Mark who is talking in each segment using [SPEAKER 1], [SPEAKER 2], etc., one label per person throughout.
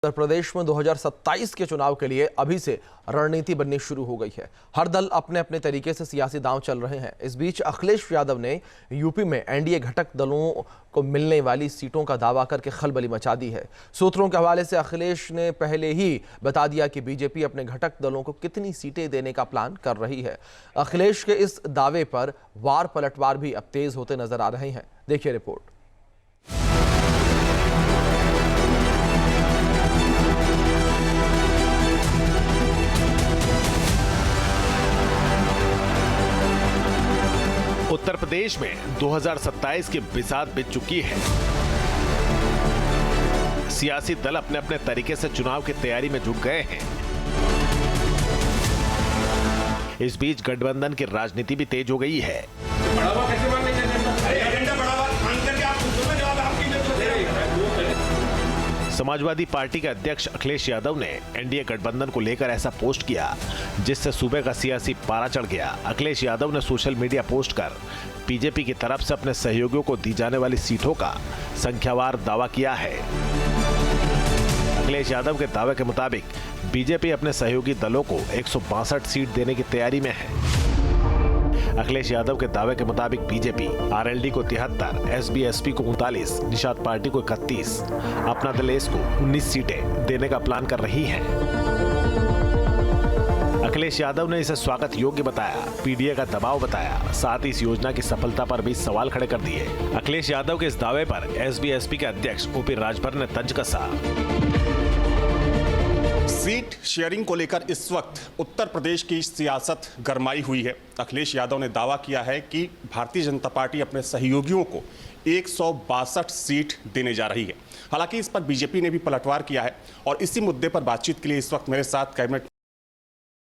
[SPEAKER 1] उत्तर प्रदेश में 2027 के चुनाव के लिए अभी से रणनीति बननी शुरू हो गई है। हर दल अपने अपने तरीके से सियासी दांव चल रहे हैं। इस बीच अखिलेश यादव ने यूपी में एनडीए घटक दलों को मिलने वाली सीटों का दावा करके खलबली मचा दी है। सूत्रों के हवाले से अखिलेश ने पहले ही बता दिया कि बीजेपी अपने घटक दलों को कितनी सीटें देने का प्लान कर रही है। अखिलेश के इस दावे पर वार पलटवार भी अब तेज होते नजर आ रहे हैं। देखिए रिपोर्ट।
[SPEAKER 2] उत्तर प्रदेश में 2027 की बिसात बीत चुकी है। सियासी दल अपने अपने तरीके से चुनाव की तैयारी में जुट गए हैं। इस बीच गठबंधन की राजनीति भी तेज हो गई है। समाजवादी पार्टी के अध्यक्ष अखिलेश यादव ने एनडीए गठबंधन को लेकर ऐसा पोस्ट किया जिससे सूबे का सियासी पारा चढ़ गया। अखिलेश यादव ने सोशल मीडिया पोस्ट कर बीजेपी की तरफ से अपने सहयोगियों को दी जाने वाली सीटों का संख्यावार दावा किया है। अखिलेश यादव के दावे के मुताबिक बीजेपी अपने सहयोगी दलों को 162 सीट देने की तैयारी में है। अखिलेश यादव के दावे के मुताबिक बीजेपी आरएलडी को 73, एसबी-एसपी को 39, निषाद पार्टी को 31, अपना दल एस को 19 सीटें देने का प्लान कर रही है। अखिलेश यादव ने इसे स्वागत योग्य बताया, पीडीए का दबाव बताया, साथ ही इस योजना की सफलता पर भी सवाल खड़े कर दिए। अखिलेश यादव के इस दावे पर एसबी-एसपी के अध्यक्ष ओपी राजभर ने तंज कसा।
[SPEAKER 3] सीट शेयरिंग को लेकर इस वक्त उत्तर प्रदेश की सियासत गरमाई हुई है। अखिलेश यादव ने दावा किया है कि भारतीय जनता पार्टी अपने सहयोगियों को 162 सीट देने जा रही है। हालांकि इस पर बीजेपी ने भी पलटवार किया है और इसी मुद्दे पर बातचीत के लिए इस वक्त मेरे साथ कैबिनेट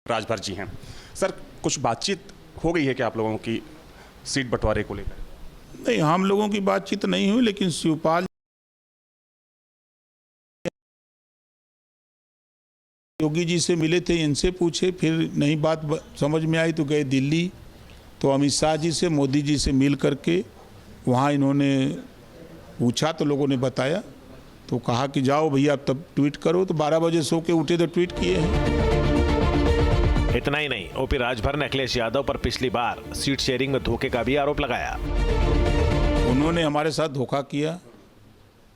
[SPEAKER 3] राजभर जी हैं। सर, कुछ बातचीत हो गई है क्या आप लोगों की सीट बंटवारे को लेकर?
[SPEAKER 4] नहीं, हम लोगों की बातचीत नहीं हुई, लेकिन शिवपाल योगी जी से मिले थे, इनसे पूछे, फिर नहीं बात समझ में आई तो गए दिल्ली। तो अमित शाह जी से, मोदी जी से मिल करके वहाँ इन्होंने पूछा तो लोगों ने बताया, तो कहा कि जाओ भैया तब ट्वीट करो। तो 12 बजे सो के उठे तो ट्वीट किए हैं।
[SPEAKER 2] इतना ही नहीं, ओपी राजभर ने अखिलेश यादव पर पिछली बार सीट शेयरिंग में धोखे का भी आरोप लगाया।
[SPEAKER 4] उन्होंने हमारे साथ धोखा किया,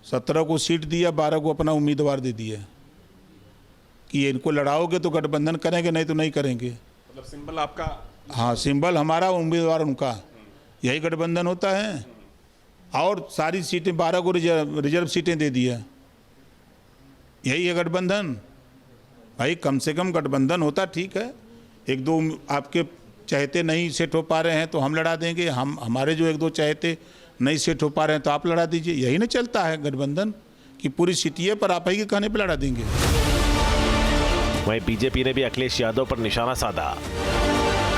[SPEAKER 4] 17 को सीट दिया, 12 को अपना उम्मीदवार दे दिया कि इनको लड़ाओगे तो गठबंधन करेंगे, नहीं तो नहीं करेंगे।
[SPEAKER 3] मतलब सिंबल आपका?
[SPEAKER 4] हाँ, सिंबल हमारा, उम्मीदवार उनका, यही गठबंधन होता है। और सारी सीटें 12 को रिजर्व सीटें दे दिया, यही है गठबंधन। भाई कम से कम गठबंधन होता ठीक है। एक दो आपके चहेते नहीं सेट हो पा रहे हैं तो हम लड़ा देंगे, हमारे जो एक दो चहेते नहीं सेट हो पा रहे हैं तो आप लड़ा दीजिए। यही ना चलता है गठबंधन कि पूरी सीटिए पर आप ही के कहने पर लड़ा देंगे।
[SPEAKER 2] वहीं बीजेपी ने भी अखिलेश यादव पर निशाना साधा।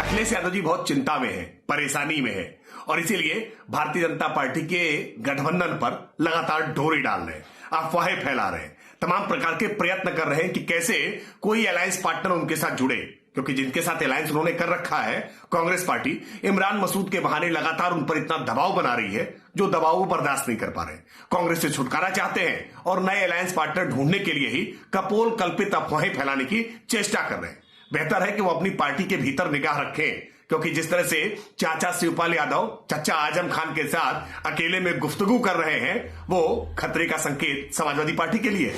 [SPEAKER 5] अखिलेश यादव जी बहुत चिंता में है, परेशानी में है और इसीलिए भारतीय जनता पार्टी के गठबंधन पर लगातार डोरी डाल रहे हैं, अफवाहें फैला रहे हैं, तमाम प्रकार के प्रयत्न कर रहे हैं कि कैसे कोई अलायंस पार्टनर उनके साथ जुड़े, क्योंकि जिनके साथ अलायंस उन्होंने कर रखा है कांग्रेस पार्टी, इमरान मसूद के बहाने लगातार उन पर इतना दबाव बना रही है जो दबाव वो बर्दाश्त नहीं कर पा रहे। कांग्रेस से छुटकारा चाहते हैं और नए अलायंस पार्टनर ढूंढने के लिए ही कपोल कल्पित अफवाहें फैलाने की चेष्टा कर रहे हैं। बेहतर है कि वो अपनी पार्टी के भीतर निगाह रखें, क्योंकि जिस तरह से चाचा शिवपाल यादव चचा आजम खान के साथ अकेले में गुफ्तगू कर रहे हैं, वो खतरे का संकेत समाजवादी पार्टी के लिए।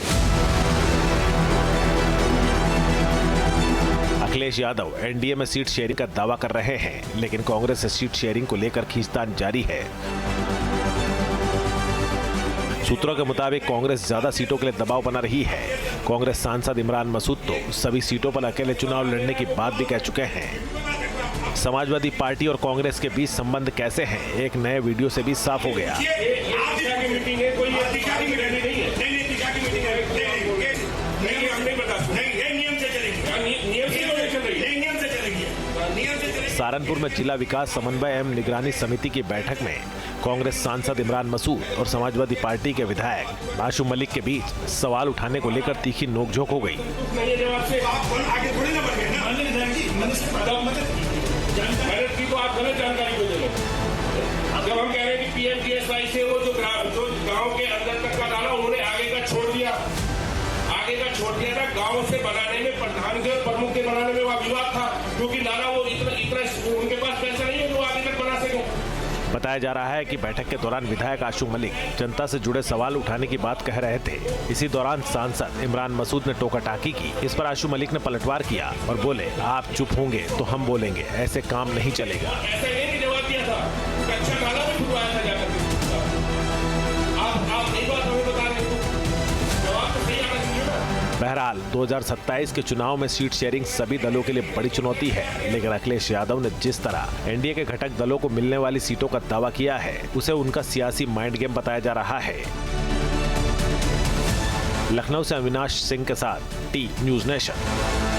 [SPEAKER 2] अखिलेश यादव एनडीए में सीट शेयरिंग का दावा कर रहे हैं, लेकिन कांग्रेस से सीट शेयरिंग को लेकर खींचतान जारी है। सूत्रों के मुताबिक कांग्रेस ज्यादा सीटों के लिए दबाव बना रही है। कांग्रेस सांसद इमरान मसूद तो सभी सीटों पर अकेले चुनाव लड़ने की बात भी कह चुके हैं। समाजवादी पार्टी और कांग्रेस के बीच संबंध कैसे हैं, एक नए वीडियो से भी साफ हो गया। सहारनपुर में जिला विकास समन्वय एवं निगरानी समिति की बैठक में कांग्रेस सांसद इमरान मसूद और समाजवादी पार्टी के विधायक आशु मलिक के बीच सवाल उठाने को लेकर तीखी नोकझोंक हो गई।
[SPEAKER 6] जब हम कह रहे हैं कि पीएमजीएसवाई से वो जो गांव के अंदर तक का डाला उन्होंने आगे का छोड़ दिया, आगे छोड़ दिया था। गांव से बनाने में, प्रधान के और प्रमुख के बनाने में वहाँ विवाद था, क्योंकि नारा वो इतना उनके पास पैसा नहीं है कि वो आगे तक बना सके।
[SPEAKER 2] बताया जा रहा है कि बैठक के दौरान विधायक आशु मलिक जनता से जुड़े सवाल उठाने की बात कह रहे थे। इसी दौरान सांसद इमरान मसूद ने टोका टाकी की। इस पर आशु मलिक ने पलटवार किया और बोले, आप चुप होंगे तो हम बोलेंगे, ऐसे काम नहीं चलेगा।
[SPEAKER 6] ऐसा नहीं जवाब दिया था, कच्चा नाला भी खुदवाया था जाकर। आप नहीं बात हमें बता रहे हो, जवाब तो सही आना चाहिए ना।
[SPEAKER 2] बहरहाल 2027 के चुनाव में सीट शेयरिंग सभी दलों के लिए बड़ी चुनौती है, लेकिन अखिलेश यादव ने जिस तरह एनडीए के घटक दलों को मिलने वाली सीटों का दावा किया है, उसे उनका सियासी माइंड गेम बताया जा रहा है। लखनऊ से अविनाश सिंह के साथ टी न्यूज़ नेशन।